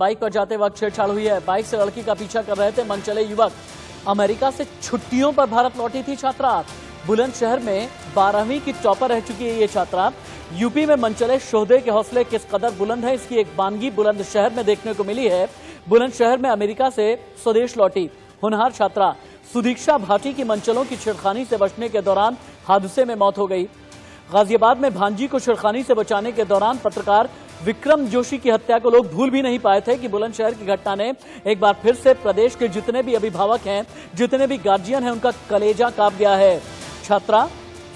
Bike पर जाते वक्त छेड़छाड़ हुई है। बाइक से लड़की का पीछा कर रहे थे मनचले युवक। अमेरिका से छुट्टियों पर भारत लौटी थी छात्रा। बुलंदशहर में 12वीं की टॉपर रह चुकी है ये छात्रा। यूपी में मनचले शोहदे के हौसले किस कदर बुलंद है, इसकी एक बानगी बुलंदशहर में देखने को मिली है। बुलंदशहर में अमेरिका से स्वदेश लौटी होनहार छात्रा सुदीक्षा भाटी की मनचलों की छेड़खानी से बचने के दौरान हादसे में मौत हो गई। गाजियाबाद में भांजी को छेड़खानी से बचाने के दौरान पत्रकार विक्रम जोशी की हत्या को लोग भूल भी नहीं पाए थे कि बुलंदशहर की घटना ने एक बार फिर से प्रदेश के जितने भी अभिभावक हैं, जितने भी गार्जियन हैं, उनका कलेजा कांप गया है। छात्रा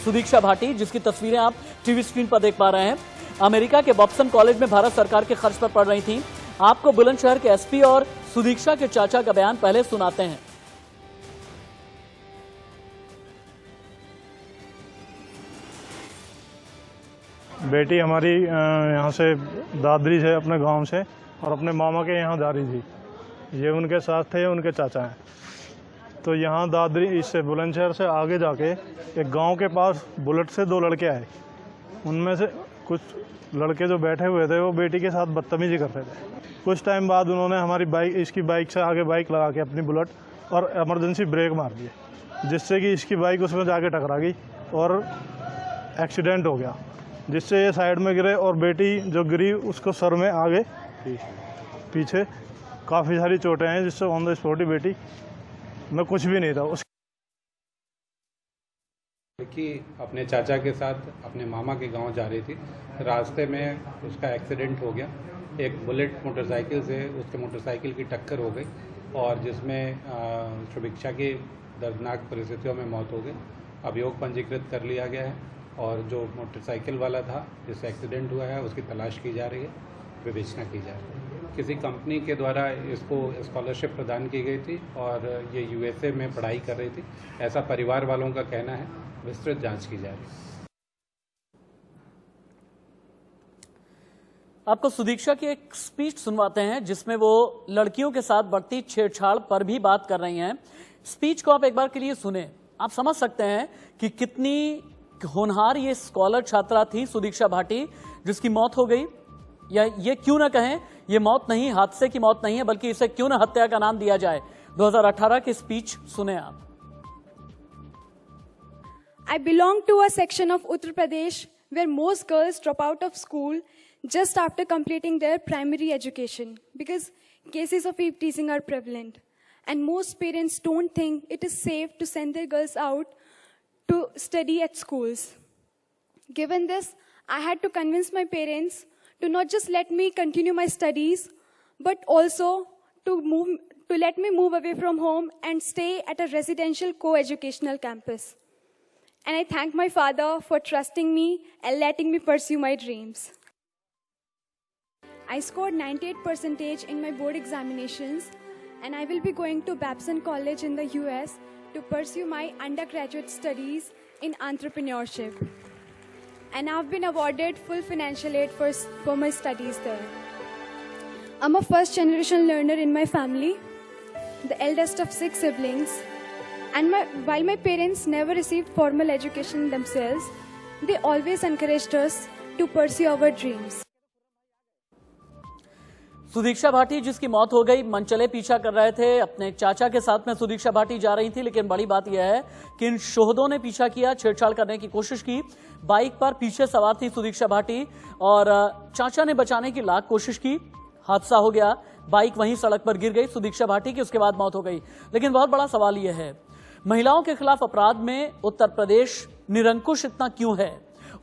सुदीक्षा भाटी, जिसकी तस्वीरें आप टीवी स्क्रीन पर देख पा रहे हैं, अमेरिका के बॉब्सन कॉलेज में भारत सरकार के खर्च पर पढ़ रही थी। आपको बुलंदशहर के एसपी और सुदीक्षा के चाचा का बयान पहले सुनाते हैं। बेटी हमारी यहाँ से दादरी से अपने गांव से और अपने मामा के यहाँ जा रही थी। ये उनके साथ थे, उनके चाचा हैं। तो यहाँ दादरी इससे बुलंदशहर से आगे जाके एक गांव के पास बुलेट से 2 लड़के आए। उनमें से कुछ लड़के जो बैठे हुए थे वो बेटी के साथ बदतमीजी कर रहे थे। कुछ टाइम बाद उन्होंने हमारी बाइक, इसकी बाइक से आगे बाइक लगा के अपनी बुलेट और इमरजेंसी ब्रेक मार दिए, जिससे कि इसकी बाइक उसमें जाके टकरा गई और एक्सीडेंट हो गया, जिससे ये साइड में गिरे और बेटी जो गिरी उसको सर में आगे पीछे काफ़ी सारी चोटें हैं, जिससे ऑन द स्पॉट ही बेटी में कुछ भी नहीं था। लड़की अपने चाचा के साथ अपने मामा के गांव जा रही थी। रास्ते में उसका एक्सीडेंट हो गया। एक बुलेट मोटरसाइकिल से उसके मोटरसाइकिल की टक्कर हो गई और जिसमें सुदीक्षा की दर्दनाक परिस्थितियों में मौत हो गई। अभियोग पंजीकृत कर लिया गया है और जो मोटरसाइकिल वाला था जिससे एक्सीडेंट हुआ है उसकी तलाश की जा रही है, विवेचना की जा रही है। किसी कंपनी के द्वारा इसको स्कॉलरशिप प्रदान की गई थी और ये यूएसए में पढ़ाई कर रही थी, ऐसा परिवार वालों का कहना है। विस्तृत जांच की जा रही है। आपको सुदीक्षा की एक स्पीच सुनवाते हैं जिसमें वो लड़कियों के साथ बढ़ती छेड़छाड़ पर भी बात कर रही हैं। स्पीच को आप एक बार के लिए सुने, आप समझ सकते हैं कि कितनी होनहार ये स्कॉलर छात्रा थी सुदीक्षा भाटी, जिसकी मौत हो गई। या ये क्यों ना कहें ये मौत नहीं, हादसे की मौत नहीं है, बल्कि इसे क्यों ना हत्या का नाम दिया जाए। 2018 की स्पीच सुने आप। I belong to a section of Uttar Pradesh where most girls drop out of school just after completing their primary education because cases of teasing are prevalent. And most parents don't think it is safe to send their girls out to study at schools. Given this, I had to convince my parents to not just let me continue my studies, but also to let me move away from home and stay at a residential co-educational campus. And I thank my father for trusting me and letting me pursue my dreams. I scored 98% in my board examinations, and I will be going to Babson College in the US to pursue my undergraduate studies in entrepreneurship. And I've been awarded full financial aid for my studies there. I'm a first generation learner in my family, the eldest of 6 siblings. And while my parents never received formal education themselves, they always encouraged us to pursue our dreams. Sudiksha Bhati जिसकी मौत हो गई, मनचले पीछा कर रहे थे, अपने चाचा के साथ में सुदीक्षा भाटी जा रही थी। लेकिन बड़ी बात यह है कि इन शोहदों ने पीछा किया, छेड़छाड़ करने की कोशिश की। बाइक पर पीछे सवार थी सुदीक्षा भाटी और चाचा ने बचाने की लाख कोशिश की। हादसा हो गया, बाइक वहीं सड़क पर गिर गई सुदीक्षा भाटी की, उसके बाद मौत हो गई। लेकिन बहुत बड़ा सवाल यह है, महिलाओं के खिलाफ अपराध में उत्तर प्रदेश निरंकुश इतना क्यों है?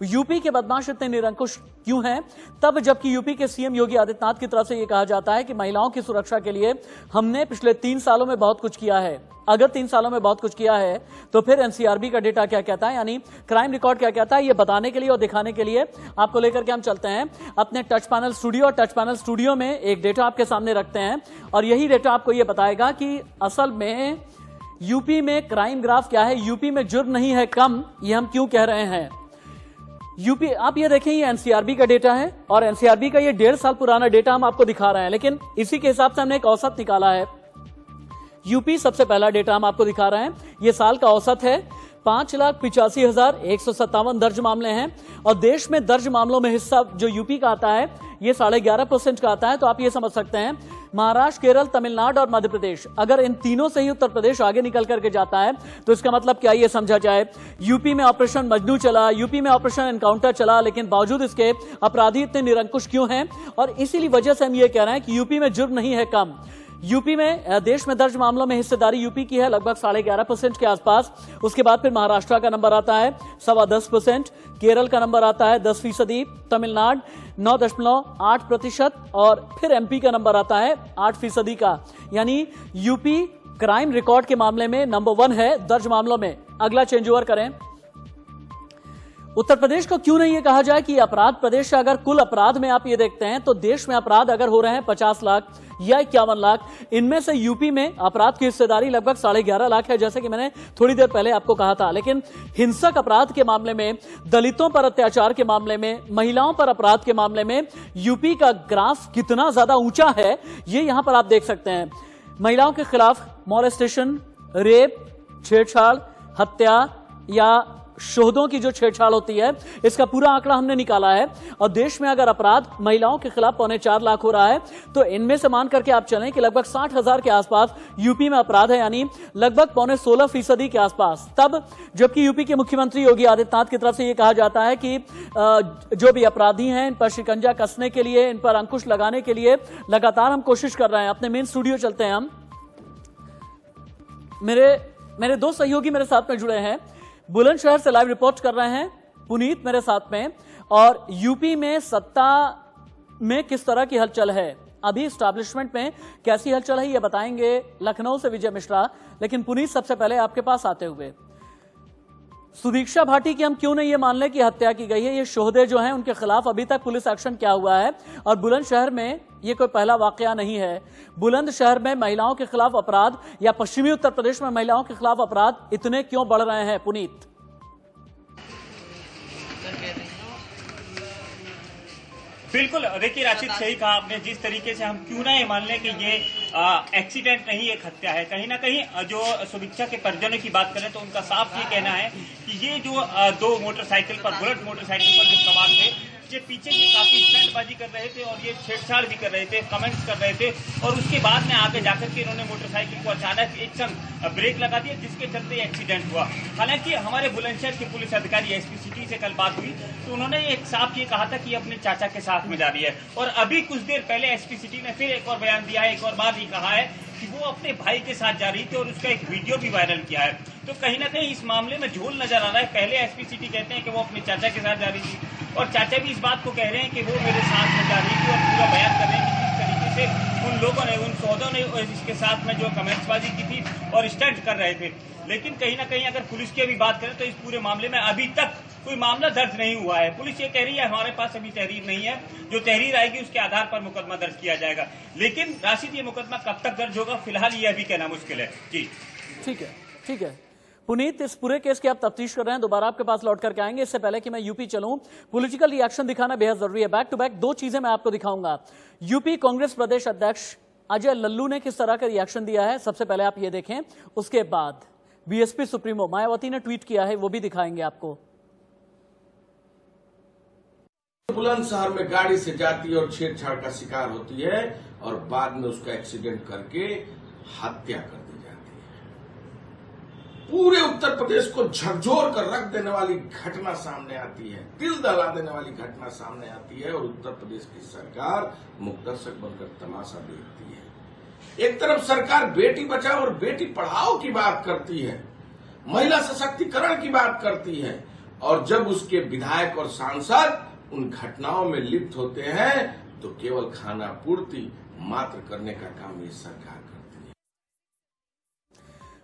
यूपी के बदमाश इतने निरंकुश क्यों हैं? तब जबकि यूपी के सीएम योगी आदित्यनाथ की तरफ से यह कहा जाता है कि महिलाओं की सुरक्षा के लिए हमने पिछले 3 सालों में बहुत कुछ किया है। अगर 3 सालों में बहुत कुछ किया है तो फिर एनसीआरबी का डेटा क्या कहता है, यानी क्राइम रिकॉर्ड क्या कहता है, ये बताने के लिए और दिखाने के लिए आपको लेकर के हम चलते हैं अपने टच पैनल स्टूडियो। और टच पैनल स्टूडियो में एक डेटा आपके सामने रखते हैं और यही डेटा आपको यह बताएगा कि असल में यूपी में क्राइम ग्राफ क्या है, यूपी में जुर्म नहीं है कम, ये हम क्यों कह रहे हैं। यूपी, आप ये देखें, ये एनसीआरबी का डेटा है और एनसीआरबी का ये 1.5 साल पुराना डेटा हम आपको दिखा रहे हैं, लेकिन इसी के हिसाब से हमने एक औसत निकाला है। यूपी सबसे पहला डेटा हम आपको दिखा रहे हैं, ये साल का औसत है। 5,85,157 दर्ज मामले हैं और देश में दर्ज मामलों में हिस्सा जो यूपी का आता है ये 11.5% का आता है। तो आप ये समझ सकते हैं महाराष्ट्र, केरल, तमिलनाडु और मध्य प्रदेश, अगर इन तीनों से ही उत्तर प्रदेश आगे निकल करके जाता है तो इसका मतलब क्या ये समझा जाए यूपी में ऑपरेशन मजनू चला, यूपी में ऑपरेशन एनकाउंटर चला, लेकिन बावजूद इसके अपराधी इतने निरंकुश क्यों हैं? और इसीलिए वजह से हम ये कह रहे हैं कि यूपी में जुर्म नहीं है कम। यूपी में देश में दर्ज मामलों में हिस्सेदारी यूपी की है लगभग 11.5% के आसपास। उसके बाद फिर महाराष्ट्र का नंबर आता है 10.25%, केरल का नंबर आता है 10%, तमिलनाडु 9.8% और फिर एमपी का नंबर आता है 8% का। यानी यूपी क्राइम रिकॉर्ड के मामले में नंबर 1 है दर्ज मामलों में। अगला चेंज ओवर करें, उत्तर प्रदेश को क्यों नहीं ये कहा जाए कि अपराध प्रदेश है? अगर कुल अपराध में आप ये देखते हैं तो देश में अपराध अगर हो रहे हैं 50 लाख या 51 लाख, इनमें से यूपी में अपराध की हिस्सेदारी लगभग 11.5 लाख है, जैसे कि मैंने थोड़ी देर पहले आपको कहा था। लेकिन हिंसक अपराध के मामले में, दलितों पर अत्याचार के मामले में, महिलाओं पर अपराध के मामले में यूपी का ग्राफ कितना ज्यादा ऊंचा है ये यहां पर आप देख सकते हैं। महिलाओं के खिलाफ मॉलेस्टेशन, रेप, छेड़छाड़, हत्या या शोधों की जो छेड़छाड़ होती है, इसका पूरा आंकड़ा हमने निकाला है। और देश में अगर अपराध महिलाओं के खिलाफ 4.25 लाख हो रहा है तो इनमें से मान करके आप चलें कि लगभग 60,000 के आसपास यूपी में अपराध है, यानी लगभग 16.5% के आसपास। तब जबकि यूपी के मुख्यमंत्री योगी आदित्यनाथ की तरफ से यह कहा जाता है कि जो भी अपराधी हैं इन पर शिकंजा कसने के लिए, इन पर अंकुश लगाने के लिए लगातार हम कोशिश कर रहे हैं। अपने मेन स्टूडियो चलते हैं हम। मेरे दो सहयोगी मेरे साथ में जुड़े हैं, बुलंदशहर से लाइव रिपोर्ट कर रहे हैं पुनीत मेरे साथ में, और यूपी में सत्ता में किस तरह की हलचल है, अभी स्टैब्लिशमेंट में कैसी हलचल है ये बताएंगे लखनऊ से विजय मिश्रा। लेकिन पुनीत, सबसे पहले आपके पास आते हुए, सुदीक्षा भाटी की हम क्यों नहीं ये मान लें कि हत्या की गई है? ये शोहदे जो हैं उनके खिलाफ अभी तक पुलिस एक्शन क्या हुआ है? और बुलंदशहर में ये कोई पहला वाकया नहीं है। बुलंदशहर में महिलाओं के खिलाफ अपराध या पश्चिमी उत्तर प्रदेश में महिलाओं के खिलाफ अपराध इतने क्यों बढ़ रहे हैं पुनीत? बिल्कुल, देखिए राशिद, सही कहा आपने। जिस तरीके से हम क्यों ना ये मान लें कि ये एक्सीडेंट नहीं, एक हत्या है, कहीं ना कहीं जो सुदीक्षा के परिजनों की बात करें तो उनका साफ ये कहना है कि ये जो दो मोटरसाइकिल पर, बुलेट मोटरसाइकिल पर जो सवार थे, ये पीछे ये काफी स्टंटबाजी कर रहे थे और ये छेड़छाड़ भी कर रहे थे, कमेंट्स कर रहे थे, और उसके बाद में आगे जाकर के इन्होंने मोटरसाइकिल को अचानक एक संग ब्रेक लगा दिया, जिसके चलते एक्सीडेंट हुआ। हालांकि हमारे बुलंदशहर के पुलिस अधिकारी एसपी सिटी से कल बात हुई तो उन्होंने एक साफ ये कहा था कि अपने चाचा के साथ में जा रही है, और अभी कुछ देर पहले एसपी सिटी ने फिर एक और बयान दिया है, एक और बार ये कहा है कि वो अपने भाई के साथ जा रही थी और उसका एक वीडियो भी वायरल किया है। तो कहीं ना कहीं इस मामले में झोल नजर आ रहा है। पहले एसपी सिटी कहते हैं कि वो अपने चाचा के साथ जा रही थी, और चाचा भी इस बात को कह रहे हैं कि वो मेरे साथ में जा रही थी, और पूरा बयान कर रहे हैं कि किस तरीके से उन लोगों ने, उन सौदों ने इसके साथ में जो कमेंट्सबाजी की थी और स्टंट कर रहे थे। लेकिन कहीं ना कहीं अगर पुलिस की अभी बात करें तो इस पूरे मामले में अभी तक कोई मामला दर्ज नहीं हुआ है। पुलिस ये कह रही है हमारे पास अभी तहरीर नहीं है, जो तहरीर आएगी उसके आधार पर मुकदमा दर्ज किया जाएगा। लेकिन राशिद, ये मुकदमा कब तक दर्ज होगा फिलहाल ये अभी कहना मुश्किल है। जी ठीक है पुनीत, इस पूरे केस की आप तफ्तीश कर रहे हैं, दोबारा आपके पास लौट करके आएंगे। इससे पहले कि मैं यूपी चलूं, पॉलिटिकल रिएक्शन दिखाना बेहद जरूरी है। बैक टू बैक दो चीजें मैं आपको दिखाऊंगा। यूपी कांग्रेस प्रदेश अध्यक्ष अजय लल्लू ने किस तरह का रिएक्शन दिया है, सबसे पहले आप ये देखें। उसके बाद बीएसपी सुप्रीमो मायावती ने ट्वीट किया है, वो भी दिखाएंगे आपको। बुलंदशहर में गाड़ी से जाती है और छेड़छाड़ का शिकार होती है और बाद में उसका एक्सीडेंट करके हत्या कर दी जाती है। पूरे उत्तर प्रदेश को झकझोर कर रख देने वाली घटना सामने आती है, दिल दहला देने वाली घटना सामने आती है, और उत्तर प्रदेश की सरकार मुकदर्शक बनकर तमाशा देखती है। एक तरफ सरकार बेटी बचाओ और बेटी पढ़ाओ की बात करती है, महिला सशक्तिकरण की बात करती है, और जब उसके विधायक और सांसद उन घटनाओं में लिप्त होते हैं तो केवल खाना पूर्ति मात्र करने का काम ये सरकार करती है।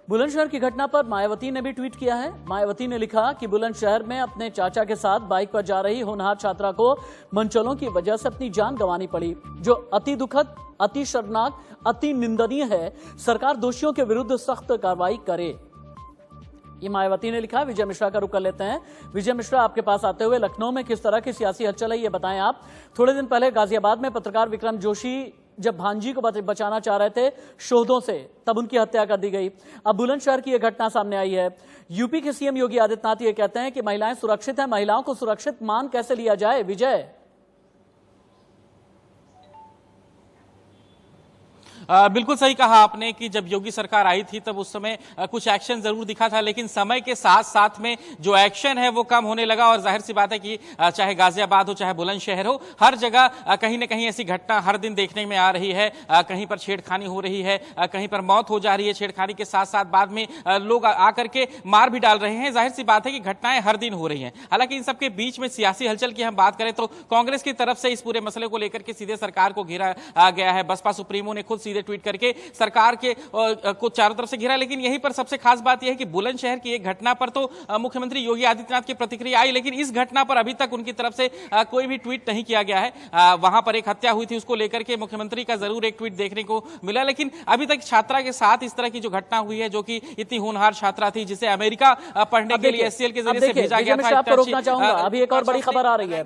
बुलंदशहर की घटना पर मायावती ने भी ट्वीट किया है। मायावती ने लिखा कि बुलंदशहर में अपने चाचा के साथ बाइक पर जा रही होनहार छात्रा को मनचलों की वजह से अपनी जान गंवानी पड़ी, जो अति दुखद, अति शर्मनाक, अति निंदनीय है। सरकार दोषियों के विरुद्ध सख्त कार्रवाई करे, ये मायावती ने लिखा। विजय मिश्रा का रुख कर लेते हैं। विजय मिश्रा, आपके पास आते हुए लखनऊ में किस तरह की सियासी हलचल है ये बताएं आप। थोड़े दिन पहले गाजियाबाद में पत्रकार विक्रम जोशी जब भांजी को बचाना चाह रहे थे शोधों से, तब उनकी हत्या कर दी गई। अब बुलंदशहर की यह घटना सामने आई है। यूपी के सीएम योगी आदित्यनाथ ये कहते हैं कि महिलाएं सुरक्षित हैं, महिलाओं को सुरक्षित मान कैसे लिया जाए? विजय, बिल्कुल सही कहा आपने कि जब योगी सरकार आई थी तब उस समय कुछ एक्शन जरूर दिखा था, लेकिन समय के साथ साथ में जो एक्शन है वो कम होने लगा। और जाहिर सी बात है कि चाहे गाजियाबाद हो चाहे बुलंदशहर हो, हर जगह कहीं ना कहीं ऐसी घटना हर दिन देखने में आ रही है। कहीं पर छेड़खानी हो रही है, कहीं पर मौत हो जा रही है। छेड़खानी के साथ साथ बाद में लोग आकर के मार भी डाल रहे हैं। जाहिर सी बात है कि घटनाएं हर दिन हो रही हैं। हालांकि इन सबके बीच में सियासी हलचल की हम बात करें तो कांग्रेस की तरफ से इस पूरे मसले को लेकर के सीधे सरकार को घेरा गया है। बसपा सुप्रीमो ने खुद सीधे ट्वीट करके सरकार के को चारों तरफ से घेरा। लेकिन यहीं पर सबसे खास बात यह है कि बुलंदशहर की एक घटना पर तो मुख्यमंत्री योगी आदित्यनाथ की प्रतिक्रिया आई, लेकिन इस घटना पर अभी तक उनकी तरफ से कोई भी ट्वीट नहीं किया गया है। वहां पर एक हत्या हुई थी, उसको लेकर के मुख्यमंत्री का जरूर एक ट्वीट देखने को मिला, लेकिन अभी तक छात्रा के साथ इस तरह की जो घटना हुई है, जो कि इतनी होनहार छात्रा थी जिसे अमेरिका पढ़ने के लिए एससीएल के जरिए से भेजा गया था। आपको रोकना चाहूंगा, अभी एक और बड़ी खबर आ रही है।